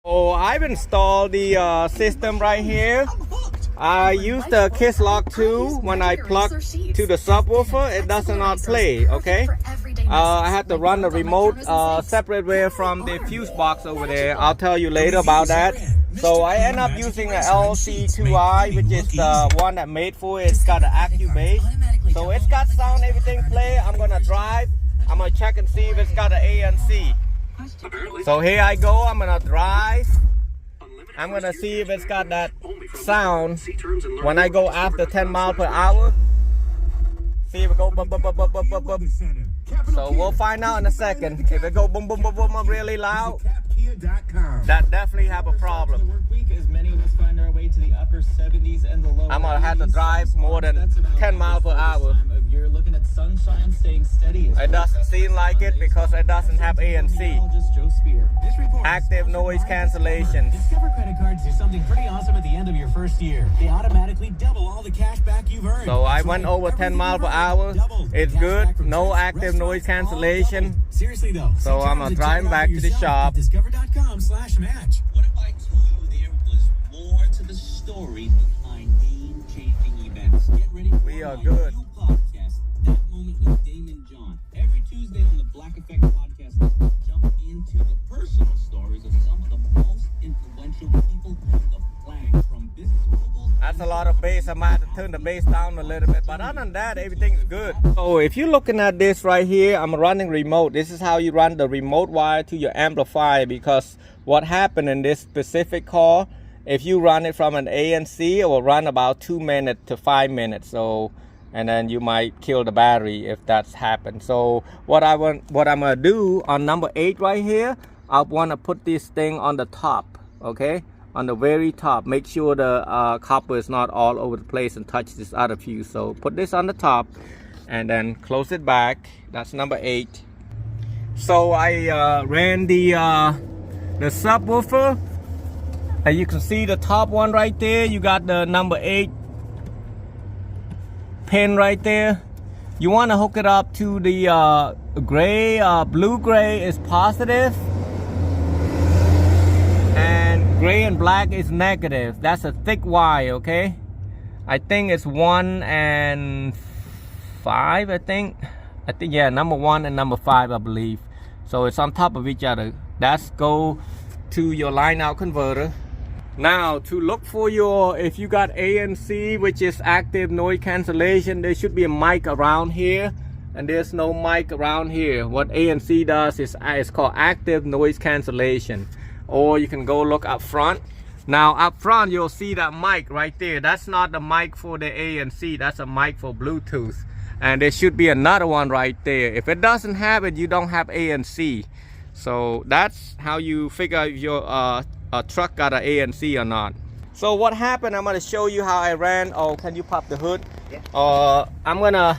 Oh, I've installed the system right here. I used the Kiss Lock 2 when I plug to the subwoofer. It does not play, okay? I had to run the remote separate way from the fuse box over there. I'll tell you later about that. So I end up using an LC2i, which is the one that made for it. It's got an active bass. So it's got sound, everything play. I'm gonna drive. I'm gonna check and see if it's got an ANC. So here I go, I'm gonna drive. I'm gonna see if it's got that sound when I go after 10 miles per hour. See if it go boom, boom, boom, boom, boom, boom, boom. So we'll find out in a second. If it go boom, boom, boom, boom, really loud, that definitely have a problem. I'm gonna have to drive more than 10 miles per hour. You're looking at sunshine staying steady. It doesn't seem like it because it doesn't have ANC. Active noise cancellation. Discover credit cards do something pretty awesome at the end of your first year. They automatically double all the cash back you've earned. So I went over 10 miles per hour. It's good. No active noise cancellation. Seriously though. So I'm gonna drive back to the shop. Discover.com/match. What if I told you there was more to the story behind game-changing events? Get ready for We are good. That Moment with Damon John. Every Tuesday on the Black Effect podcast, we jump into the personal stories of some of the most influential people on the planet. From business moguls. That's a lot of bass. I might have to turn the bass down a little bit. But other than that, everything's good. So if you're looking at this right here, I'm running remote. This is how you run the remote wire to your amplifier. Because what happened in this specific car, if you run it from an ANC, it will run about 2 minutes to 5 minutes. So and then you might kill the battery if that's happened. So what I'm gonna do on number 8 right here, I want to put this thing on the top, okay, on the very top. Make sure the copper is not all over the place and touch this other fuse. So put this on the top and then close it back. That's number 8. So I ran the subwoofer, and you can see the top one right there. You got the number 8 pin right there. You want to hook it up to the gray, blue gray is positive and gray and black is negative. That's a thick wire, okay? I think it's 1 and 5. I think yeah, number 1 and number 5, I believe. So it's on top of each other. That's go to your line out converter. Now to look for your, if you got ANC, which is active noise cancellation, there should be a mic around here, and there's no mic around here. What ANC does is it's called active noise cancellation. Or you can go look up front. Now up front you'll see that mic right there. That's not the mic for the ANC, that's a mic for Bluetooth. And there should be another one right there. If it doesn't have it, you don't have ANC. So that's how you figure out if your a truck got an ANC or not. So what happened, I'm going to show you how I ran. Oh, can you pop the hood? Yeah. I'm going to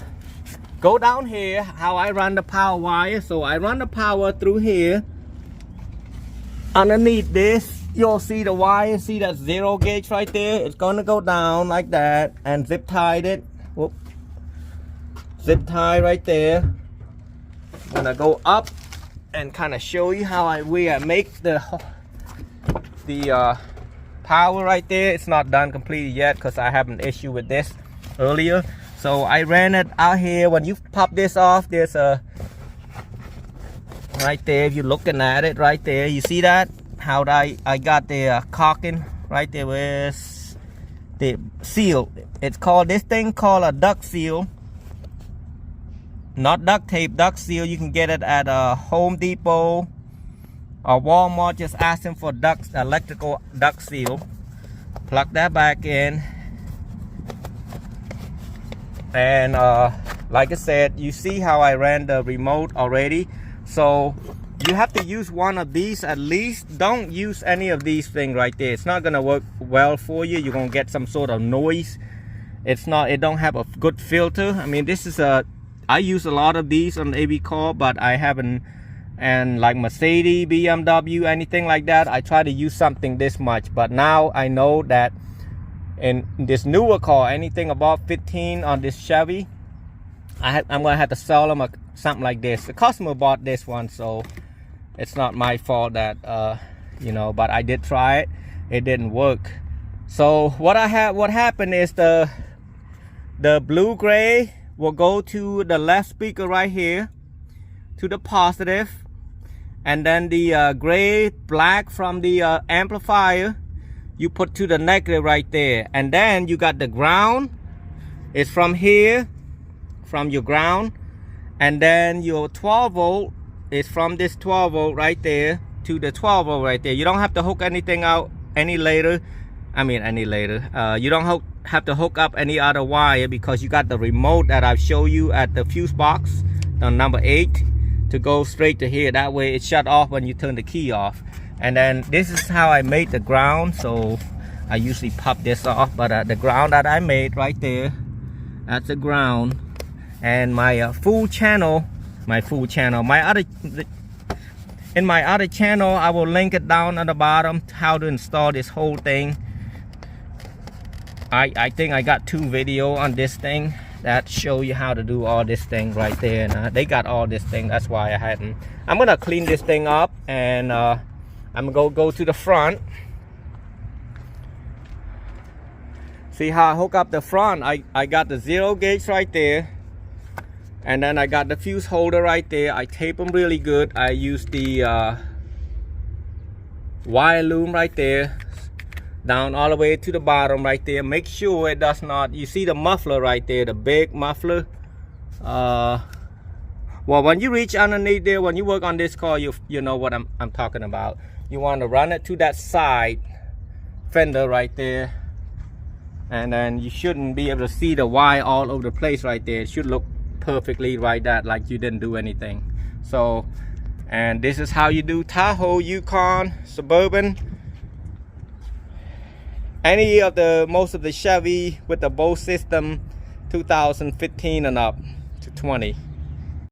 go down here, how I run the power wire. So I run the power through here. Underneath this, you'll see the wire. See that 0 gauge right there? It's going to go down like that and zip tied it. Whoop. Zip tie right there. I'm going to go up and kind of show you how I make the power right there. It's not done completely yet because I have an issue with this earlier. So I ran it out here. When you pop this off, there's a right there, if you're looking at it right there, you see that how I got the caulking right there with the seal. It's called, this thing called a duct seal, not duct tape, duct seal. You can get it at a Home Depot or Walmart. Just ask them for electrical duct seal. Plug that back in, and like I said, you see how I ran the remote already. So you have to use one of these at least. Don't use any of these things right there. It's not gonna work well for you. You're gonna get some sort of noise. It don't have a good filter. I mean, this is I use a lot of these on every car, but I haven't. And like Mercedes, BMW, anything like that, I try to use something this much. But now I know that in this newer car, anything above 15 on this Chevy, I'm gonna have to sell them something like this. The customer bought this one, so it's not my fault that you know, but I did try it. It didn't work. So what happened is the blue gray will go to the left speaker right here, to the positive, and then the gray black from the amplifier you put to the negative right there. And then you got the ground is from here, from your ground, and then your 12 volt is from this 12 volt right there to the 12 volt right there. You don't have to hook anything out any later. You don't have to hook up any other wire, because you got the remote that I've showed you at the fuse box, the number 8, to go straight to here. That way it shut off when you turn the key off. And then this is how I made the ground. So I usually pop this off, but the ground that I made right there, that's the ground. And my full channel, in my other channel, I will link it down at the bottom, how to install this whole thing. I think I got 2 videos on this thing that show you how to do all this thing right there. And they got all this thing, that's why I hadn't. I'm gonna clean this thing up, and I'm gonna go to the front. See how I hook up the front? I got the 0 gauge right there, and then I got the fuse holder right there. I tape them really good. I use the wire loom right there, down all the way to the bottom right there. Make sure it does not, you see the muffler right there, the big muffler. Well, when you reach underneath there, when you work on this car, you know what I'm talking about. You want to run it to that side fender right there, and then you shouldn't be able to see the wire all over the place right there. It should look perfectly right, that like you didn't do anything. So, and this is how you do Tahoe, Yukon, Suburban, any of most of the Chevy with the Bose system 2015 and up to 20.